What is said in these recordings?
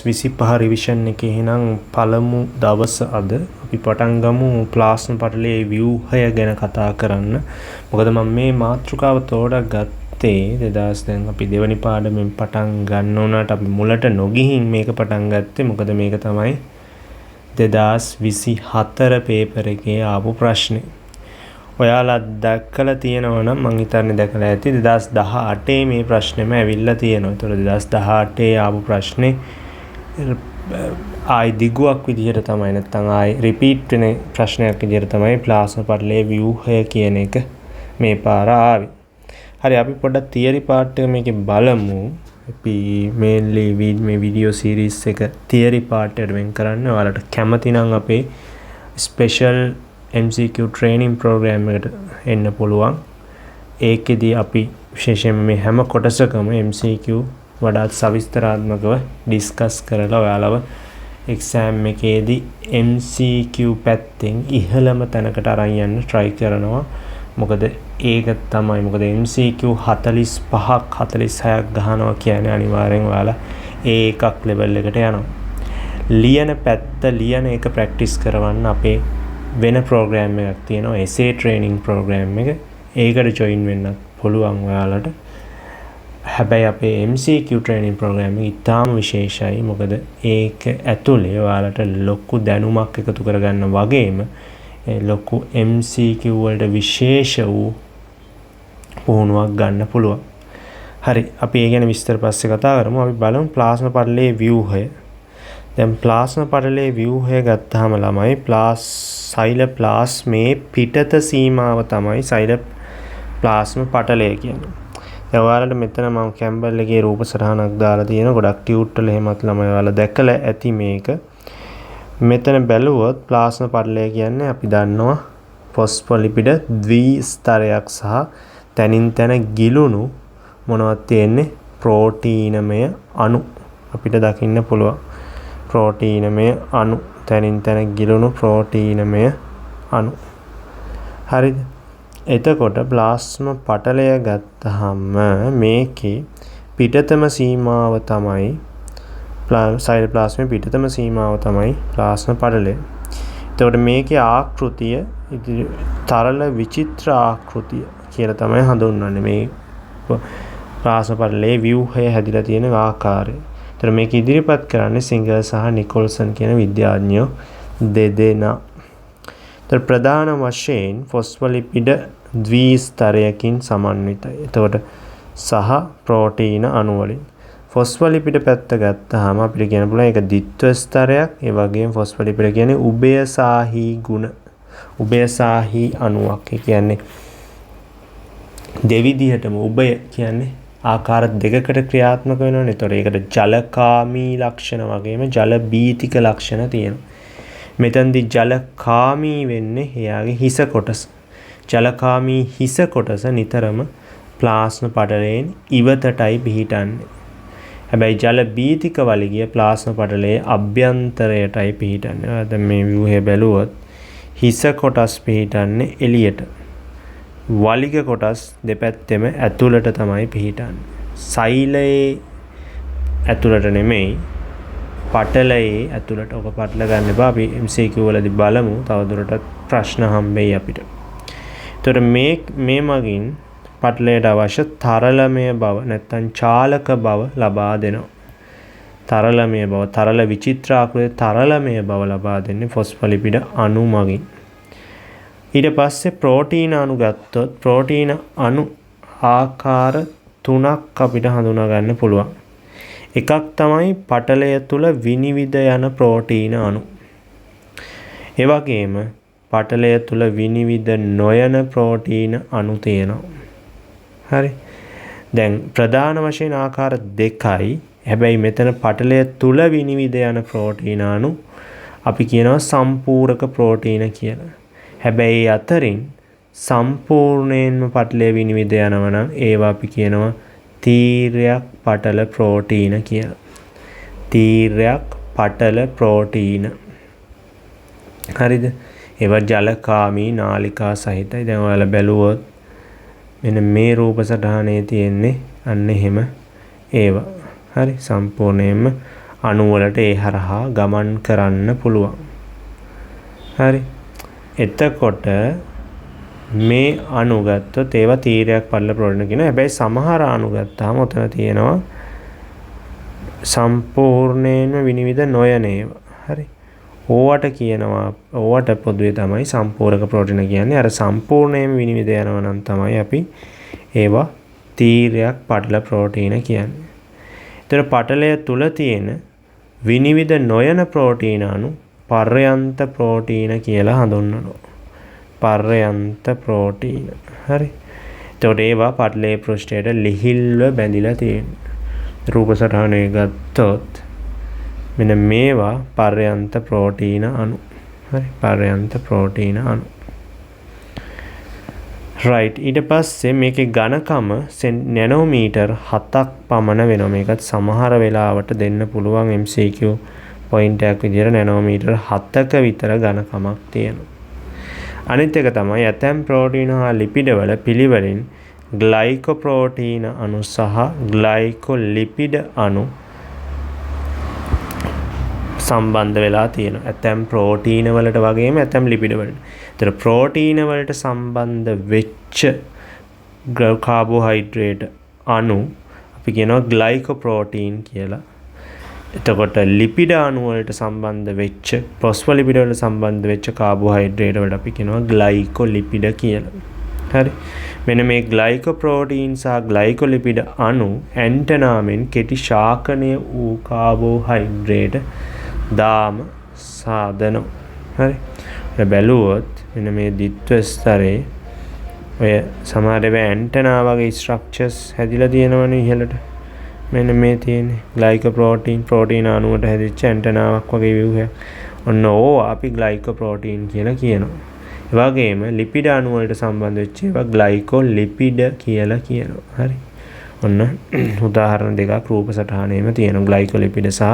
2025 revision එකේ එහෙනම් පළමු දවස අද අපි පටන් ගමු ප්ලාස්ම පටලයේ ව්‍යුහය ගැන කතා කරන්න. මොකද මම මේ මාතෘකාව තෝරාගත්තේ 2000 දැන් අපි දෙවනි පාඩමෙන් පටන් ගන්න උනාට අපි මුලට නොගිහින් මේක පටන් ගත්තේ. මොකද මේක තමයි 2024 පේපර් එකේ ආපු ප්‍රශ්නේ. ඔයාලා දැක්කලා තියෙනවා නම් මං හිතන්නේ දැකලා ඇති 2018 මේ ප්‍රශ්නේම ඇවිල්ලා තියෙනවා. ඒතකොට 2018 ආපු ප්‍රශ්නේ ආයි දිගුවක් විදිහට තමයි නැත්නම් ආයි රිපීට් වෙන ප්‍රශ්නයක් විදිහට තමයි ප්ලාස්ම පටලයේ ව්‍යුහය කියන එක මේ පාර ආවේ. හරි අපි පොඩ්ඩක් තියරි පාර්ට් එක මේකේ බලමු. අපි මේන්ලි මේ වීඩියෝ සීරීස් එක තියරි පාර්ට් එකට වෙන් කරන්න. ඔයාලට කැමති නම් අපේ ස්පෙෂල් MCQ training program එකට එන්න පුළුවන්. ඒකෙදී අපි විශේෂයෙන්ම මේ හැම කොටසකම MCQ වඩාත් සවිස්තරාත්මකව ඩිස්කස් කරලා ඔයාලව එක්සෑම් එකේදී MCQ පැත්තෙන් ඉහළම තැනකට අරන් යන්න try කරනවා. මොකද ඒක තමයි මොකද MCQ 45ක් 46ක් ගහනවා කියන්නේ අනිවාර්යෙන් ඔයාලා ඒ එකක් level එකට යනවා. ලියන පැත්ත ලියන එක practice කරවන්න අපේ වෙන program එකක් තියෙනවා essay training program එක. ඒකට join වෙන්න පුළුවන් ඔයාලට. හැබැයි අපේ MCQ training program එක ඉතාම විශේෂයි. මොකද ඒක ඇතුලේ ඔයාලට ලොකු දැනුමක් එකතු කරගන්න වගේම ලොකු MCQ වලට විශේෂ වූ පුහුණුවක් ගන්න පුළුවන්. හරි අපි ඒ ගැන විස්තර පස්සේ කතා කරමු. අපි බලමු ප්ලාස්ම පටලයේ ව්‍යුහය. දැන් ප්ලාස්ම පටලයේ ව්‍යුහය ගත්තාම ළමයි සෛල ප්ලාස්මේ පිටත සීමාව තමයි සෛල ප්ලාස්ම පටලය කියන්නේ. දැන් ඔයාලට මෙතන මම කැම්බල් එකේ රූප සටහනක් දාලා තියෙන ගොඩක් ටියුට් වල එහෙමත් ළමයි ඔයාලා දැකලා ඇති මේක. මෙතන බැලුවොත් ප්ලාස්ම පටලය කියන්නේ අපි දන්නවා ෆොස්ෆොලිපිඩ ද්විස්තරයක් සහ තනින් තන ගිලුණු මොනවද තියෙන්නේ ප්‍රෝටීනමය අණු අපිට දකින්න පුළුවන්. ප්‍රෝටීනමය අණු තනින් තන ගිලුණු ප්‍රෝටීනමය අණු. හරිද? එතකොට ප්ලාස්ම පටලය ගත්තාම මේකේ පිටතම සීමාව තමයි සයිටෝප්ලාස්මේ පිටතම සීමාව තමයි ප්ලාස්ම පටලය. එතකොට මේකේ ආකෘතිය තරල විචිත්‍ර ආකෘතිය කියලා තමයි හඳුන්වන්නේ මේ ප්ලාස්ම පටලයේ ව්‍යුහය හැදිලා තියෙන ආකාරය. ඒතර මේක ඉදිරිපත් කරන්නේ සිංගර් සහ නිකොල්සන් කියන විද්‍යාඥයෝ දෙදෙනා. ඒතර ප්‍රධාන වශයෙන් ෆොස්ෆොලිපිඩ ද්විස්තරයකින් සමන්විතයි. එතකොට සහ ප්‍රෝටීන අණු වලින් ෆොස්ෆොලිපිඩ පැත්ත ගත්තාම අපිට කියන්න පුළුවන් ඒක ද්විත්ව ස්තරයක්. ඒ වගේම ෆොස්ෆොලිපිඩ කියන්නේ උභයසාහී ගුණ උභයසාහී අණුවක්. ඒ කියන්නේ දෙවිදිහටම උභය කියන්නේ ආකාර දෙකකට ක්‍රියාත්මක වෙනවනේ. ඒතකොට ඒකට ජලකාමී ලක්ෂණ වගේම ජල බීතික ලක්ෂණ තියෙනවා. මෙතනදී ජලකාමී වෙන්නේ එයාගේ හිස කොටස. ජලකාමී හිස කොටස නිතරම ප්ලාස්ම පටලයෙන් ඉවතටයි පිහිටන්නේ. හැබැයි ජල බීතික වලිගය ප්ලාස්ම පටලයේ අභ්‍යන්තරයටයි පිහිටන්නේ. දැන් මේ ව්‍යුහය බැලුවොත් හිස කොටස් පිහිටන්නේ එළියට. වලිග කොටස් දෙපැත්තෙම ඇතුළට තමයි පිහිටන්නේ. සෛලයේ ඇතුළට නෙමෙයි පටලයේ ඇතුළට. ඔක පටල ගන්න එපා. අපි MCQ වලදී බලමු. තවදුරටත් ප්‍රශ්න හම්බෙයි අපිට. ඒතර මේ මගින් පටලයට අවශ්‍ය තරලමය බව නැත්නම් චාලක බව ලබා දෙනවා. තරලමය බව තරල විචිත්‍ර ආකෘතියේ තරලමය බව ලබා දෙන්නේ ෆොස්ෆොලිපිඩ අණු මගින්. ඊට පස්සේ ප්‍රෝටීන අණු ගත්තොත් ප්‍රෝටීන අණු ආකාර 3ක් අපිට හඳුනා ගන්න පුළුවන්. එකක් තමයි පටලය තුල විනිවිද යන ප්‍රෝටීන අණු. ඒ වගේම පටලය තුල විනිවිද නොයන ප්‍රෝටීන අණු තියෙනවා. හරි. දැන් ප්‍රධාන වශයෙන් ආකාර දෙකයි. හැබැයි මෙතන පටලය තුල විනිවිද යන ප්‍රෝටීන අණු අපි කියනවා සම්පූරක ප්‍රෝටීන කියලා. හැබැයි අතරින් සම්පූර්ණයෙන්ම පටලය විනිවිද යනවා නම් ඒවා අපි කියනවා තීර්යක් පටල ප්‍රෝටීන කියලා. තීර්යක් පටල ප්‍රෝටීන. හරිද? ඒවා ජලකාමී නාලිකා සහිතයි. දැන් ඔයාලා බැලුවොත් මෙන්න මේ රූප සටහනේ තියෙන්නේ අන්න එහෙම ඒවා. හරි සම්පූර්ණයෙන්ම අණු වලට ඒ හරහා ගමන් කරන්න පුළුවන්. හරි. එතකොට මේ අණු ගත්තොත් ඒවා තීරයක් පටල ප්‍රෝටීන කියනවා. හැබැයි සමහර අණු ගත්තාම උතන තියෙනවා සම්පූර්ණයෙන්ම විනිවිද නොයන ඒවා. හරි. ඕවට කියනවා ඕවට පොදුවේ තමයි සම්පූර්ණක ප්‍රෝටීන කියන්නේ. අර සම්පූර්ණයෙන්ම විනිවිද යනවා නම් තමයි අපි ඒවා තීරයක් පටල ප්‍රෝටීන කියන්නේ. ඒතර පටලය තුල තියෙන විනිවිද නොයන ප්‍රෝටීන අණු පර්යන්ත ප්‍රෝටීන කියලා හඳුන්වනවා. පර්යන්ත ප්‍රෝටීන. හරි. එතකොට ඒවා පටලයේ පෘෂ්ඨයට ලිහිල්ව බැඳිලා තියෙනවා. රූප සටහනේ ගත්තොත් මෙන්න මේවා පර්යන්ත ප්‍රෝටීන අණු. හරි. පර්යන්ත ප්‍රෝටීන අණු. right. ඊට පස්සේ මේකේ ඝනකම නැනෝමීටර් 7ක් පමණ වෙනවා. මේකත් සමහර වෙලාවට දෙන්න පුළුවන් MCQ පොයින්ට් එකක් විදියට නැනෝමීටර් 7ක විතර ඝනකමක් තියෙනවා. අනිත් එක තමයි ඇතැම් ප්‍රෝටීන හා ලිපිඩ වල පිළිවෙලින් ග්ලයිකෝප්‍රෝටීන අණු සහ ග්ලයිකෝලිපිඩ අණු සම්බන්ධ වෙලා තියෙනවා. ඇතැම් ප්‍රෝටීන වලට වගේම ඇතැම් ලිපිඩ වලට. ඒතර ප්‍රෝටීන වලට සම්බන්ධ වෙච්ච කාබෝහයිඩ්‍රේට් අණු අපි කියනවා ග්ලයිකෝප්‍රෝටීන් කියලා. එතකොට ලිපිඩ අණු වලට සම්බන්ධ වෙච්ච ෆොස්ෆොලිපිඩ වලට සම්බන්ධ වෙච්ච කාබෝහයිඩ්‍රේට් වලට අපි කියනවා ග්ලයිකෝලිපිඩ කියලා. හරි. මෙන්න මේ ග්ලයිකෝප්‍රෝටීන් සහ ග්ලයිකෝලිපිඩ අණු ඇන්ටනාමෙන් කෙටි ශාකනය වූ කාබෝහයිඩ්‍රේට් දාම සාධන. හරි. බැලුවොත් මෙන්න මේ ද්විත්ව ස්තරේ ඔය සමහර ඒවා ඇන්ටනා වගේ ස්ට්‍රක්චර්ස් හැදිලා තියෙනවනේ ඉහළට. මෙන්න මේ තියෙන්නේ ග්ලයිකෝප්‍රෝටීන් ප්‍රෝටීන අණුවට හැදිච්ච ඇන්ටනාවක් වගේ ව්‍යුහයක්. ඔන්න ඕවා අපි ග්ලයිකෝප්‍රෝටීන් කියලා කියනවා. ඒ වගේම ලිපිඩ අණු වලට සම්බන්ධ වෙච්ච ඒවා ග්ලයිකෝලිපිඩ කියලා කියනවා. හරි. ඔන්න උදාහරණ දෙකක් රූප සටහනේම තියෙනවා ග්ලයිකෝලිපිඩ සහ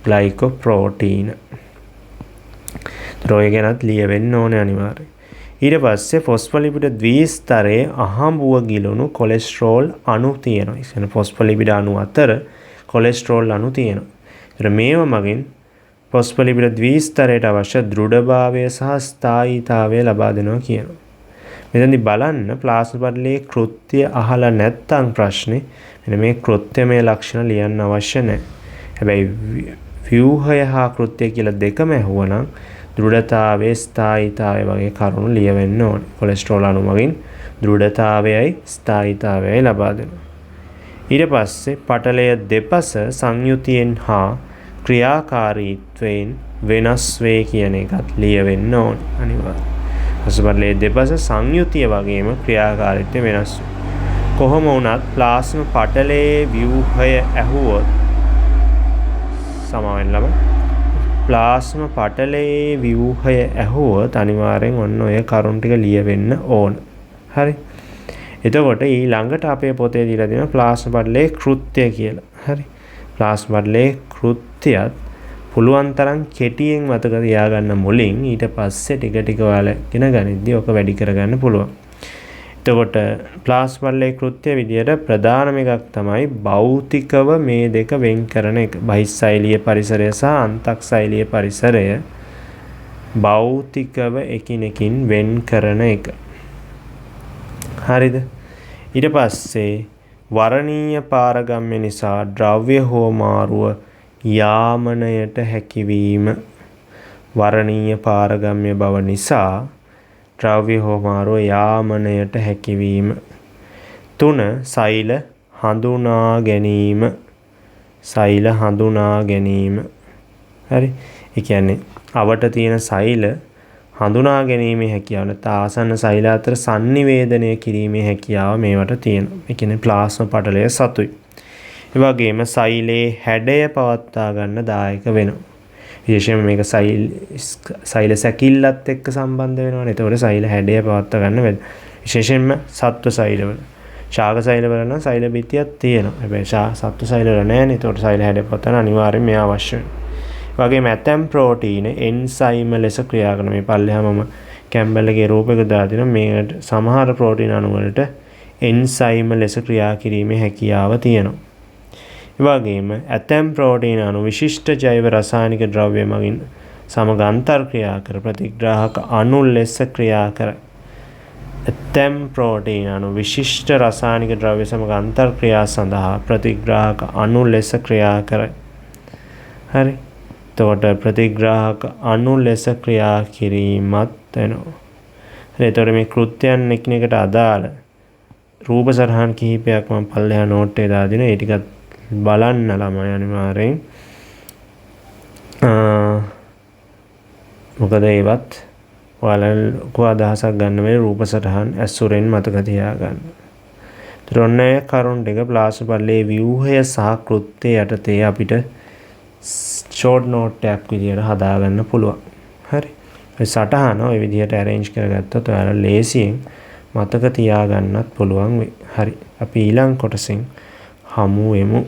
ග්ලයිකෝප්‍රෝටීන. ත්‍රෝය ගැනත් ලියවෙන්න ඕනේ අනිවාර්යයෙන්. ඊට පස්සේ ෆොස්ෆොලිපිඩ ද්විස්තරයේ අහඹුව ගිලුණු කොලෙස්ටරෝල් අණු තියෙනවා. ඒ කියන්නේ ෆොස්ෆොලිපිඩ අණු අතර කොලෙස්ටරෝල් අණු තියෙනවා. ඒතර මේව මගින් ෆොස්ෆොලිපිඩ ද්විස්තරයට අවශ්‍ය දෘಢභාවය සහ ස්ථායීතාවය ලබා දෙනවා කියනවා. මෙතනදි බලන්න ප්ලාස්මා පටලයේ කෘත්‍ය අහලා නැත්නම් ප්‍රශ්නේ මෙන්න මේ කෘත්‍යමය ලක්ෂණ ලියන්න අවශ්‍ය නැහැ. හැබැයි ව්‍යුහය හා කෘත්‍ය කියලා දෙකම ඇහුවනම් දෘಢතාවයේ ස්ථායීතාවය වගේ කරුණු ලියවෙන්න ඕනේ. කොලෙස්ටරෝල් අණු මගින් දෘಢතාවයයි ස්ථායීතාවයයි ලබා දෙනවා. ඊට පස්සේ පටලය දෙපස සංයුතියෙන් හා ක්‍රියාකාරීත්වයෙන් වෙනස් වේ කියන එකත් ලියවෙන්න ඕනේ අනිවාර්යයෙන්. පසුපටලයේ දෙපස සංයුතිය වගේම ක්‍රියාකාරීත්වය වෙනස් වේ. කොහොම වුණත් ප්ලාස්මා පටලයේ ව්‍යුහය ඇහුවොත් සමාවෙන්න ළම ප්ලාස්මා පටලයේ ව්‍යුහය ඇහුවොත් අනිවාර්යෙන් ඔන්න ඔය කරුණු ටික ලියවෙන්න ඕන. හරි. එතකොට ඊළඟට අපේ පොතේ දීලා තියෙනවා ප්ලාස්මා පටලයේ කෘත්‍ය කියලා. හරි. ප්ලාස්මා පටලයේ කෘත්‍යයත් පුළුවන් තරම් කෙටියෙන් මතක තියාගන්න මුලින් ඊට පස්සේ ටික ටික ඔයාලා ඉගෙන ගනිද්දී ඔක වැඩි කරගන්න පුළුවන්. එතකොට ප්ලාස්මා පටලයේ කෘත්‍ය විදියට ප්‍රධානම එකක් තමයි භෞතිකව මේ දෙක වෙන් කරන එක. බහිස්සෛලීය පරිසරය සහ අන්තක්සෛලීය පරිසරය භෞතිකව එකිනෙකින් වෙන් කරන එක. හරිද? ඊට පස්සේ වරණීය පාරගම්‍ය නිසා ද්‍රව්‍ය හෝ මාරුව යාමනයට හැකිවීම. වරණීය පාරගම්‍ය බව නිසා ද්‍රව්‍ය හෝ මාරුව යාමනයට හැකිවීම. 3. සෛල හඳුනා ගැනීම. සෛල හඳුනා ගැනීම. හරි. ඒ කියන්නේ අවට තියෙන සෛල හඳුනා ගැනීමේ හැකියාව නැත්නම් ආසන්න සෛල අතර sannivedanaya කිරීමේ හැකියාව මේවට තියෙනවා. ඒ කියන්නේ ප්ලාස්මා පටලය සතුයි. ඒ වගේම සෛලේ හැඩය පවත්වා ගන්න දායක වෙනවා. විශේෂයෙන්ම මේක සෛල සැකිල්ලත් එක්ක සම්බන්ධ වෙනවනේ. ඒතකොට සෛල හැඩය පවත්වා ගන්න වෙන. විශේෂයෙන්ම සත්ව සෛලවල. ශාක සෛලවල නම් සෛල බිත්තියක් තියෙනවා. හැබැයි සත්ව සෛලවල නැහැනේ. ඒතකොට සෛල හැඩය පවත්වන්න අනිවාර්යෙන් මේ අවශ්‍ය වෙනවා. වගේම ඇතැම් ප්‍රෝටීන එන්සයිම ලෙස ක්‍රියා කරන මේ පල්ලෙහාම කැම්බල්ගේ රූපයක දාලා තියෙනවා. මේකට සමහර ප්‍රෝටීන අණු වලට එන්සයිම ලෙස ක්‍රියා කිරීමේ හැකියාව තියෙනවා. ඒ වගේම ඇතැම් ප්‍රෝටීන අණු විශිෂ්ට ජෛව රසායනික ද්‍රව්‍ය මගින් සමග අන්තර්ක්‍රියා කර ප්‍රතිග්‍රාහක අණු ලෙස ක්‍රියා කරයි. ඇතැම් ප්‍රෝටීන අණු විශිෂ්ට රසායනික ද්‍රව්‍ය සමග අන්තර්ක්‍රියා සඳහා ප්‍රතිග්‍රාහක අණු ලෙස ක්‍රියා කරයි. හරි. එතකොට ප්‍රතිග්‍රාහක අණු ලෙස ක්‍රියා කිරීමත් වෙනවා. හරි. එතකොට මේ කෘත්‍යයන් එකිනෙකට අදාළ රූප සටහන් කිහිපයක් මම පල්ලෙහා නෝට් එකේ දාලා දෙනවා. ඒ ටිකත් බලන්න ළමයි අනිවාර්යෙන්. මොකද ඒවත් ඔයාලා ලොකු අදහසක් ගන්න වෙයි රූප සටහන් ඇසුරෙන් මතක තියාගන්න. ඒතර ඔන්න ඒ කරුණ දෙක ප්ලාස්මා පල්ලේ ව්‍යුහය සහ කෘත්‍ය යටතේ අපිට ෂෝට් නෝට් එකක් විදියට හදාගන්න පුළුවන්. හරි. ඒ සටහන ඔය විදියට arrange කරගත්තොත් ඔයාලා ලේසියෙන් මතක තියාගන්නත් පුළුවන් වෙයි. හරි. අපි ඊළඟ කොටසෙන් හමු වෙමු.